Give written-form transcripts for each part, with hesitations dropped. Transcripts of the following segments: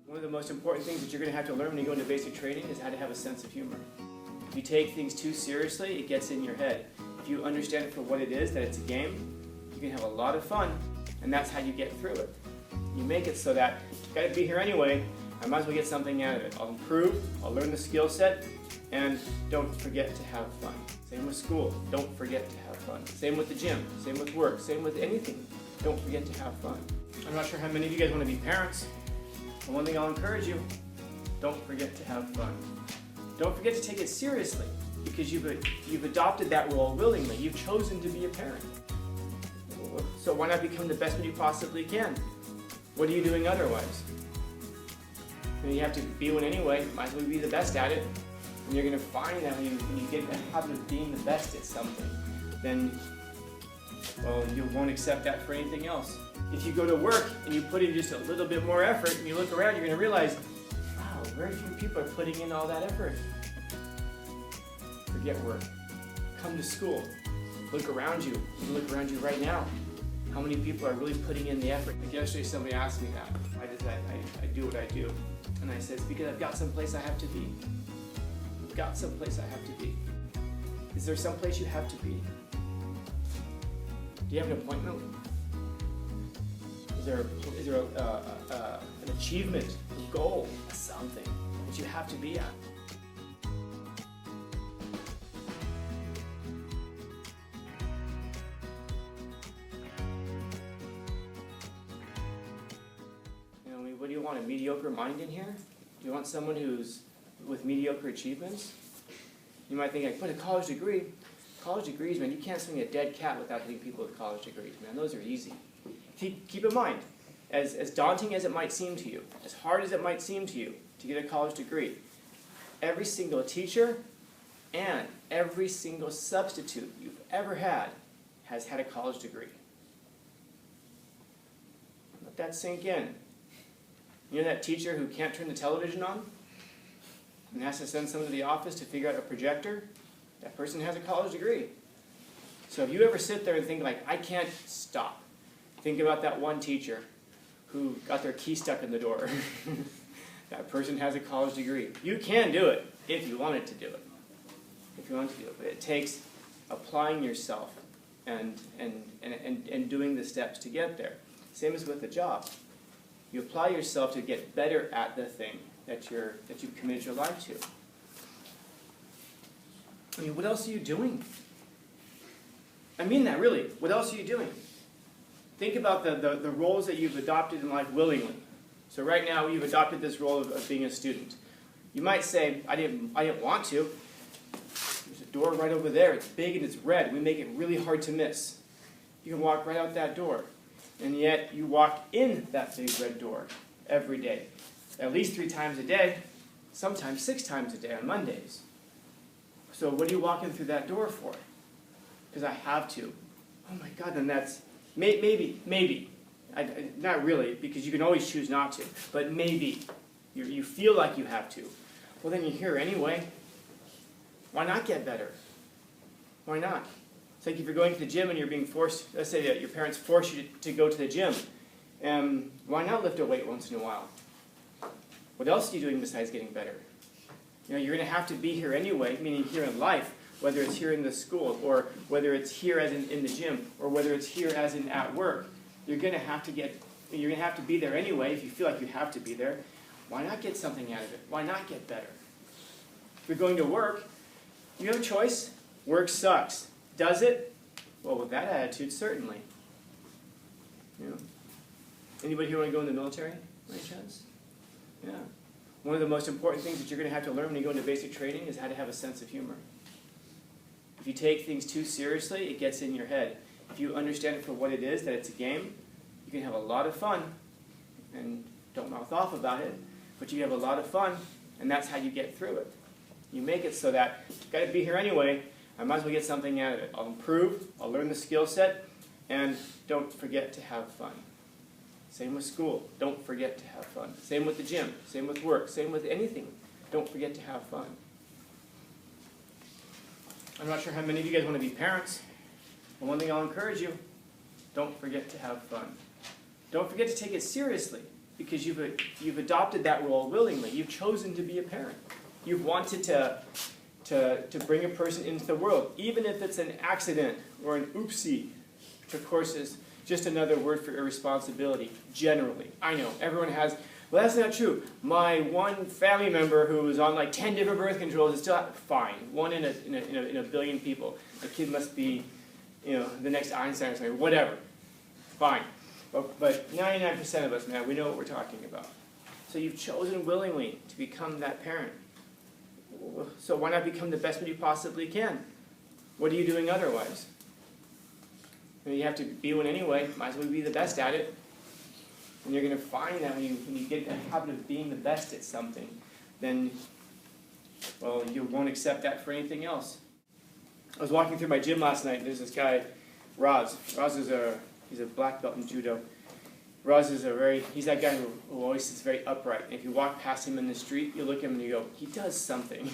One of the most important things that you're going to have to learn when you go into basic training is how to have a sense of humor. If you take things too seriously, it gets in your head. If you understand it for what it is, that it's a game, you can have a lot of fun, and that's how you get through it. You make it so that, I've got to be here anyway, I might as well get something out of it. I'll improve, I'll learn the skill set, and don't forget to have fun. Same with school, don't forget to have fun. Same with the gym, same with work, same with anything. Don't forget to have fun. I'm not sure how many of you guys want to be parents, but one thing I'll encourage you, don't forget to have fun. Don't forget to take it seriously, because you've adopted that role willingly. You've chosen to be a parent. So why not become the best one you possibly can? What are you doing otherwise? You have to be one anyway, might as well be the best at it. And you're going to find that when you get the habit of being the best at something, then, well, you won't accept that for anything else. If you go to work and you put in just a little bit more effort and you look around, you're going to realize, wow, very few people are putting in all that effort. Forget work. Come to school. Look around you. You can look around you right now. How many people are really putting in the effort? Like yesterday somebody asked me that. Why does I do what I do? And I said, it's because I've got someplace I have to be. I've got someplace I have to be. Is there someplace you have to be? Do you have an appointment? Is there an achievement, a goal, something that you have to be at? What do you want, a mediocre mind in here? Do you want someone who's with mediocre achievements? You might think, but a college degree. College degrees, man, you can't swing a dead cat without hitting people with college degrees, man. Those are easy. Keep in mind, as daunting as it might seem to you, as hard as it might seem to you to get a college degree, every single teacher and every single substitute you've ever had has had a college degree. Let that sink in. You know that teacher who can't turn the television on and has to send someone to the office to figure out a projector? That person has a college degree. So if you ever sit there and think like, I can't stop, think about that one teacher who got their key stuck in the door. That person has a college degree. You can do it if you wanted to do it. If you want to do it. But it takes applying yourself and doing the steps to get there. Same as with the job. You apply yourself to get better at the thing that you've committed your life to. I mean, what else are you doing? I mean that, really. What else are you doing? Think about the roles that you've adopted in life willingly. So right now, you've adopted this role of being a student. You might say, I didn't want to. There's a door right over there. It's big and it's red. We make it really hard to miss. You can walk right out that door. And yet, you walk in that big red door every day. At least 3 times a day, sometimes 6 times a day on Mondays. So what are you walking through that door for? Because I have to. Oh my God, then that's, maybe. Not really, because you can always choose not to. But maybe. You feel like you have to. Well, then you're here anyway. Why not get better? Why not? It's like if you're going to the gym and you're being forced, let's say that your parents force you to go to the gym. Why not lift a weight once in a while? What else are you doing besides getting better? You know, you're going to have to be here anyway, meaning here in life, whether it's here in the school, or whether it's here as in the gym, or whether it's here as in at work. You're going to have to be there anyway if you feel like you have to be there. Why not get something out of it? Why not get better? If you're going to work, you have a choice. Work sucks. Does it? Well, with that attitude, certainly. You know. Anybody here want to go in the military, by any chance? Yeah. One of the most important things that you're going to have to learn when you go into basic training is how to have a sense of humor. If you take things too seriously, it gets in your head. If you understand it for what it is, that it's a game, you can have a lot of fun. And don't mouth off about it, but you have a lot of fun, and that's how you get through it. You make it so that, I've got to be here anyway, I might as well get something out of it. I'll improve, I'll learn the skill set, and don't forget to have fun. Same with school, don't forget to have fun. Same with the gym, same with work, same with anything. Don't forget to have fun. I'm not sure how many of you guys want to be parents, but one thing I'll encourage you, don't forget to have fun. Don't forget to take it seriously. because you've adopted that role willingly. You've chosen to be a parent. You've wanted to bring a person into the world, even if it's an accident or an oopsie, which of course is just another word for irresponsibility, generally. I know, everyone has, well, that's not true. My one family member who was on like 10 different birth controls is still fine. One in a billion people. The kid must be, the next Einstein or something, whatever. Fine. But 99% of us, man, we know what we're talking about. So you've chosen willingly to become that parent. So why not become the best one you possibly can? What are you doing otherwise? I mean, you have to be one anyway. Might as well be the best at it. And you're going to find that when you get the habit of being the best at something, then, well, you won't accept that for anything else. I was walking through my gym last night, and there's this guy, Roz. Roz is he's a black belt in judo. Roz is he's that guy who always is very upright. And if you walk past him in the street, you look at him and you go, he does something.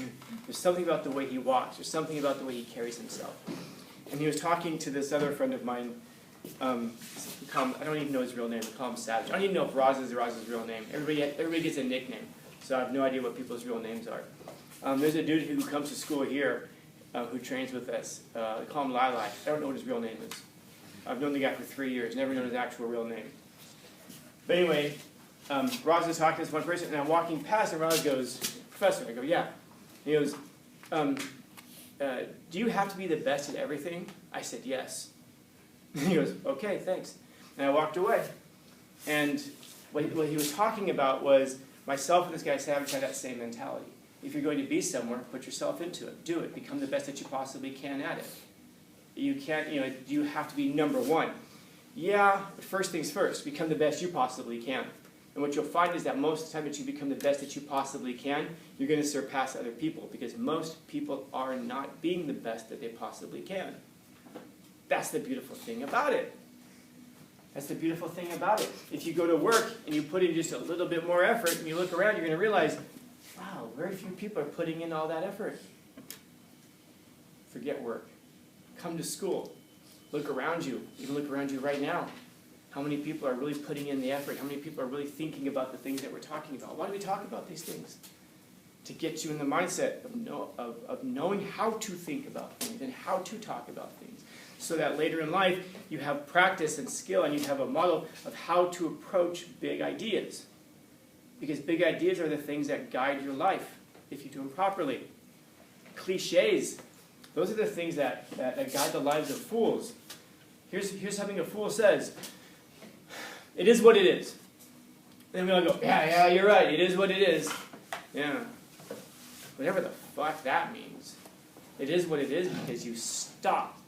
There's something about the way he walks. There's something about the way he carries himself. And he was talking to this other friend of mine. I don't even know his real name. We call him Savage. I don't even know if Roz is Roz's real name. Everybody gets a nickname, so I have no idea what people's real names are. There's a dude who comes to school here who trains with us. They call him Lili. I don't know what his real name is. I've known the guy for 3 years, never known his actual real name. But anyway, Roz is talking to this one person, and I'm walking past, and Roz goes, "Professor," I go, "Yeah." He goes, "Do you have to be the best at everything?" I said, "Yes." He goes, "Okay, thanks." And I walked away. And what he was talking about was myself and this guy Savage had that same mentality. If you're going to be somewhere, put yourself into it. Do it. Become the best that you possibly can at it. You can't, you have to be number one. Yeah, but first things first. Become the best you possibly can. And what you'll find is that most of the time that you become the best that you possibly can, you're going to surpass other people, because most people are not being the best that they possibly can. That's the beautiful thing about it. That's the beautiful thing about it. If you go to work and you put in just a little bit more effort and you look around, you're going to realize, wow, very few people are putting in all that effort. Forget work. Come to school. Look around you. You can look around you right now. How many people are really putting in the effort? How many people are really thinking about the things that we're talking about? Why do we talk about these things? To get you in the mindset of knowing how to think about things and how to talk about things, so that later in life you have practice and skill and you have a model of how to approach big ideas. Because big ideas are the things that guide your life if you do them properly. Cliches, those are the things that guide the lives of fools. Here's something a fool says. It is what it is. And then we all go, yeah, you're right, it is what it is. Yeah. Whatever the fuck that means. It is what it is because you stop.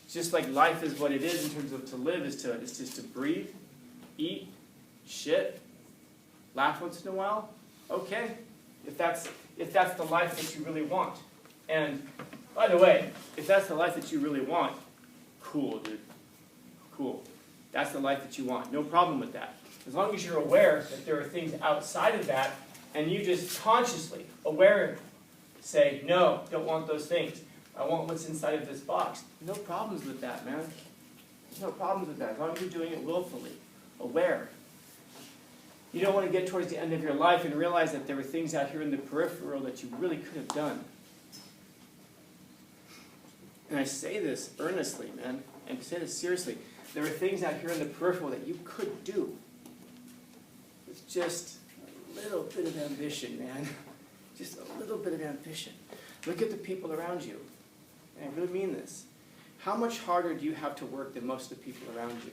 Just like life is what it is in terms of to live is just to breathe, eat, shit, laugh once in a while. Okay. If that's the life that you really want. And by the way, if that's the life that you really want, cool, dude. Cool. That's the life that you want. No problem with that. As long as you're aware that there are things outside of that, and you just consciously, aware, say, no, don't want those things. I want what's inside of this box. No problems with that, man. There's no problems with that. As long as you're doing it willfully, aware. You don't want to get towards the end of your life and realize that there were things out here in the peripheral that you really could have done. And I say this earnestly, man, and I say this seriously. There are things out here in the peripheral that you could do with just a little bit of ambition, man. Just a little bit of ambition. Look at the people around you. And I really mean this. How much harder do you have to work than most of the people around you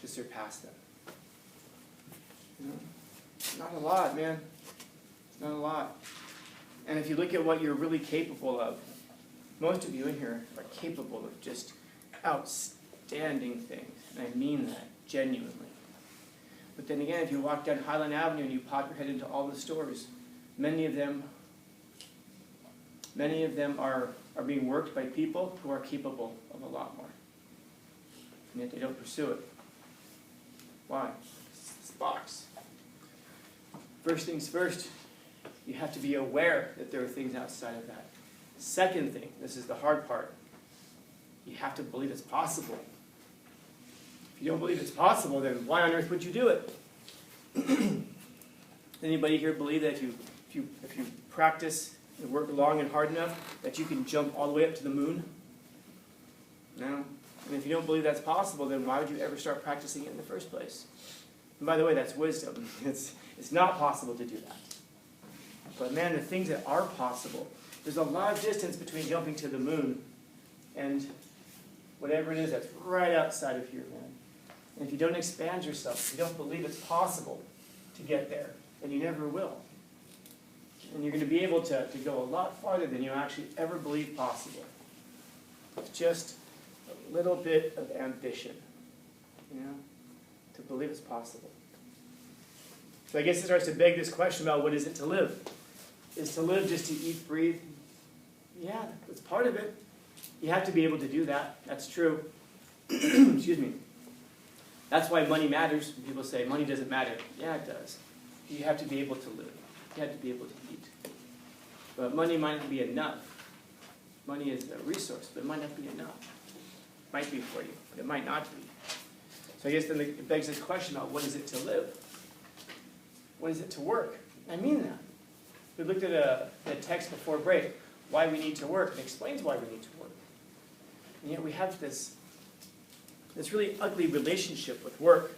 to surpass them? Not a lot, man. Not a lot. And if you look at what you're really capable of, most of you in here are capable of just outstanding things. And I mean that genuinely. But then again, if you walk down Highland Avenue and you pop your head into all the stores, many of them are being worked by people who are capable of a lot more. And yet they don't pursue it. Why? It's this box. First things first, you have to be aware that there are things outside of that. Second thing, this is the hard part, you have to believe it's possible. If you don't believe it's possible, then why on earth would you do it? Anybody here believe that if you practice and work long and hard enough, that you can jump all the way up to the moon? No. And if you don't believe that's possible, then why would you ever start practicing it in the first place? And by the way, that's wisdom. It's not possible to do that. But man, the things that are possible, there's a lot of distance between jumping to the moon and whatever it is that's right outside of here, man. And if you don't expand yourself, if you don't believe it's possible to get there, then you never will. And you're going to be able to go a lot farther than you actually ever believed possible. It's just a little bit of ambition, to believe it's possible. So I guess it starts to beg this question about what is it to live? Is to live just to eat, breathe? Yeah, that's part of it. You have to be able to do that. That's true. Excuse me. That's why money matters. When people say money doesn't matter. Yeah, it does. You have to be able to live. You have to be able to eat. But money might not be enough. Money is a resource, but it might not be enough. It might be for you, but it might not be. So I guess then it begs this question about what is it to live? What is it to work? I mean that. We looked at a text before break, why we need to work. It explains why we need to work. And yet we have this really ugly relationship with work.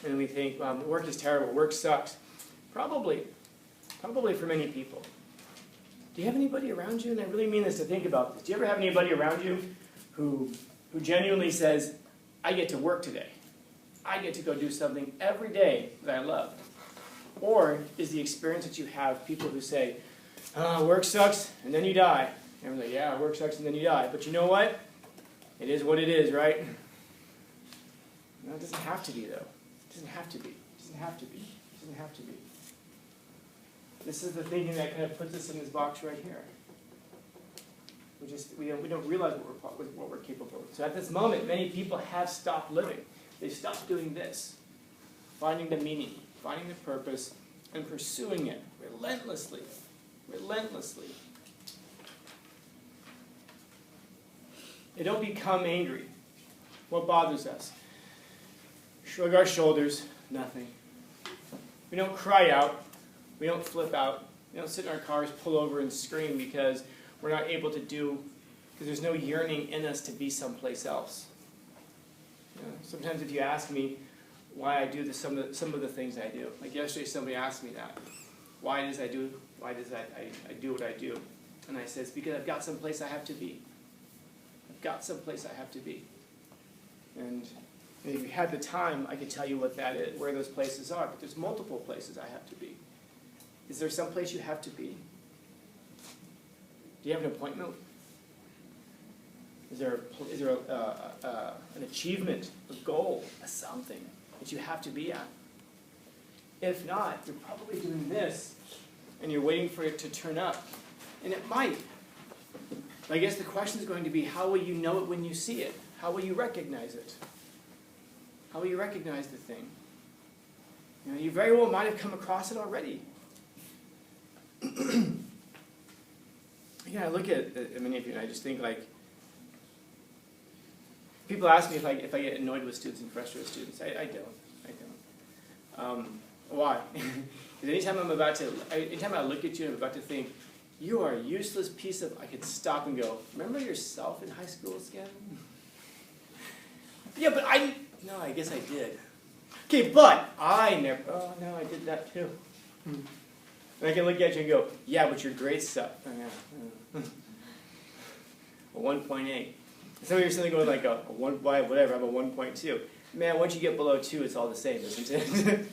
And we think, well, work is terrible, work sucks. Probably for many people. Do you have anybody around you? And I really mean this to think about this. Do you ever have anybody around you who genuinely says, I get to work today. I get to go do something every day that I love. Or is the experience that you have people who say, work sucks and then you die. And we're like, yeah, work sucks and then you die. But you know what? It is what it is, right? No, it doesn't have to be, though. It doesn't have to be. It doesn't have to be. It doesn't have to be. This is the thinking that kind of puts us in this box right here. We don't realize what we're capable of. So at this moment, many people have stopped living. They've stopped doing this. Finding the meaning, finding the purpose, and pursuing it relentlessly. Relentlessly. They don't become angry. What bothers us? Shrug our shoulders, nothing. We don't cry out. We don't flip out. We don't sit in our cars, pull over, and scream because we're not able to do, because there's no yearning in us to be someplace else. Sometimes if you ask me why I do some of the things I do, like yesterday somebody asked me that, why does I do what I do? And I said, it's because I've got someplace I have to be. I've got someplace I have to be. And if you had the time, I could tell you what that is, where those places are, but there's multiple places I have to be. Is there some place you have to be? Do you have an appointment? Is there an achievement, a goal, a something that you have to be at? If not, you're probably doing this, and you're waiting for it to turn up. And it might. But I guess the question is going to be, how will you know it when you see it? How will you recognize it? How will you recognize the thing? You very well might have come across it already. I look at many of you, and I just think, like, people ask me if I get annoyed with students and frustrated with students. I don't. Why? Because anytime I look at you and I'm about to think, you are a useless piece of, I could stop and go, remember yourself in high school again? Yeah, but no, I guess I did. Okay, but I never, oh no, I did that too. And I can look at you and go, yeah, but your grades suck. Oh, yeah. A 1.8. Some of you are suddenly going like a 1, whatever, I'm a 1.2. Man, once you get below 2, it's all the same, isn't it?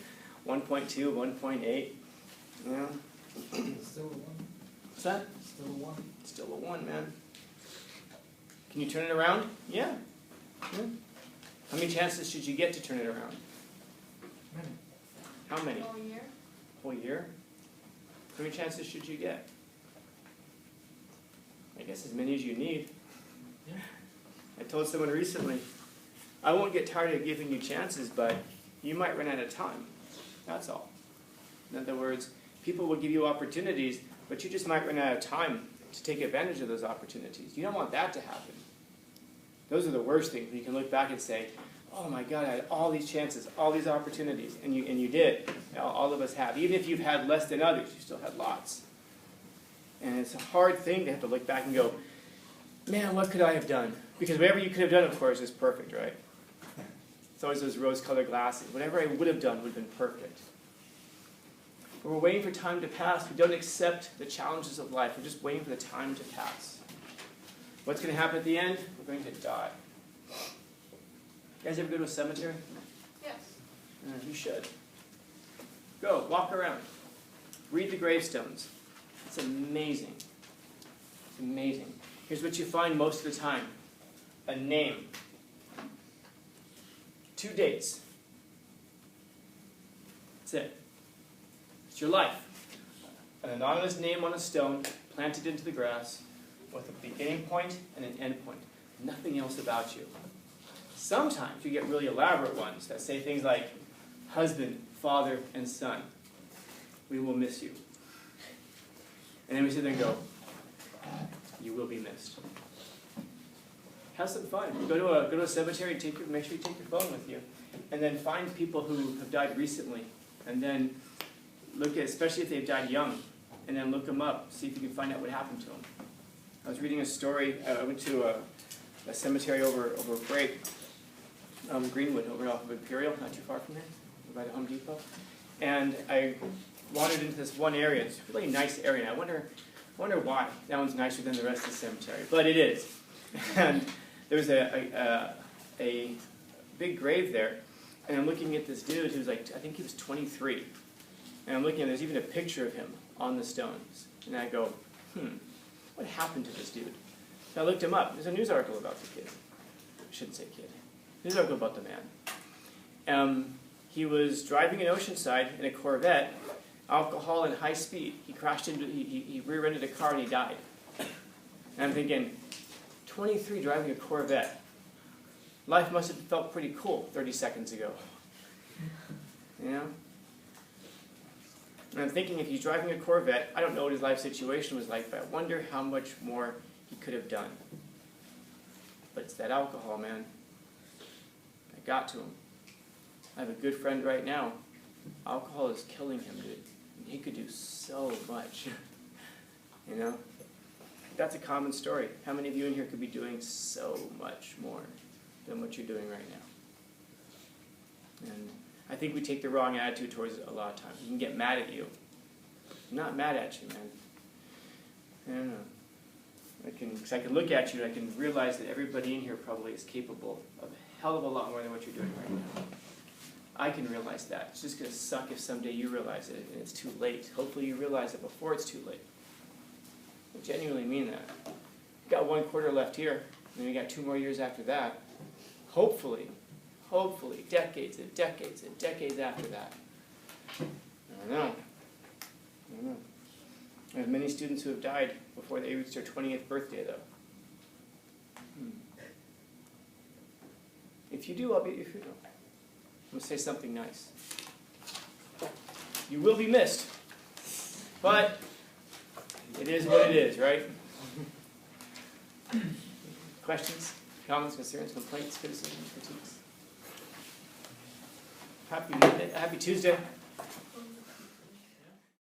1.2, 1.8. Yeah. Still a 1. What's that? Still a 1. Still a 1, man. Can you turn it around? Yeah. How many chances should you get to turn it around? Many. How many? Whole year? Whole year? How many chances should you get? I guess as many as you need. Yeah. I told someone recently, I won't get tired of giving you chances, but you might run out of time. That's all. In other words, people will give you opportunities, but you just might run out of time to take advantage of those opportunities. You don't want that to happen. Those are the worst things. You can look back and say, oh my God, I had all these chances, all these opportunities, and you did. All of us have. Even if you've had less than others, you still had lots. And it's a hard thing to have to look back and go, man, what could I have done? Because whatever you could have done, of course, is perfect, right? It's always those rose-colored glasses. Whatever I would have done would have been perfect. But we're waiting for time to pass. We don't accept the challenges of life. We're just waiting for the time to pass. What's going to happen at the end? We're going to die. You guys ever go to a cemetery? Yes. You should. Go, walk around. Read the gravestones. It's amazing. It's amazing. Here's what you find most of the time. A name. 2 dates. That's it. It's your life. An anonymous name on a stone, planted into the grass, with a beginning point and an end point. Nothing else about you. Sometimes you get really elaborate ones that say things like, husband, father, and son. We will miss you. And then we sit there and go, you will be missed. Have some fun. Go to a cemetery, make sure you take your phone with you. And then find people who have died recently. And then look at, especially if they've died young, and then look them up. See if you can find out what happened to them. I was reading a story. I went to a cemetery over break, Greenwood, over off of Imperial, not too far from there, by the Home Depot. And I wandered into this one area. It's a really nice area. And I wonder why that one's nicer than the rest of the cemetery, but it is. And there was a big grave there, and I'm looking at this dude who's like, I think he was 23. And I'm looking, and there's even a picture of him on the stones. And I go, what happened to this dude? So I looked him up. There's a news article about the kid. I shouldn't say kid. News article about the man. He was driving in Oceanside in a Corvette, alcohol and high speed. He crashed into, he rear-ended a car and he died. And I'm thinking, 23 driving a Corvette. Life must have felt pretty cool 30 seconds ago. You know? And I'm thinking, if he's driving a Corvette, I don't know what his life situation was like, but I wonder how much more he could have done. But it's that alcohol, man. I got to him. I have a good friend right now. Alcohol is killing him, dude. And he could do so much. You know? That's a common story. How many of you in here could be doing so much more than what you're doing right now? And I think we take the wrong attitude towards it a lot of times. You can get mad at you. I'm not mad at you, man. I don't know. Because I can look at you and I can realize that everybody in here probably is capable of a hell of a lot more than what you're doing right now. I can realize that. It's just going to suck if someday you realize it and it's too late. Hopefully you realize it before it's too late. I genuinely mean that. You've got 1 quarter left here, and then you got 2 more years after that. Hopefully, decades and decades and decades after that. I don't know. I have many students who have died before they reached their 20th birthday, though. If you do, I'm going to say something nice. You will be missed, but it is what it is, right? Questions, comments, concerns, complaints, criticisms, critiques? Happy Monday, happy Tuesday.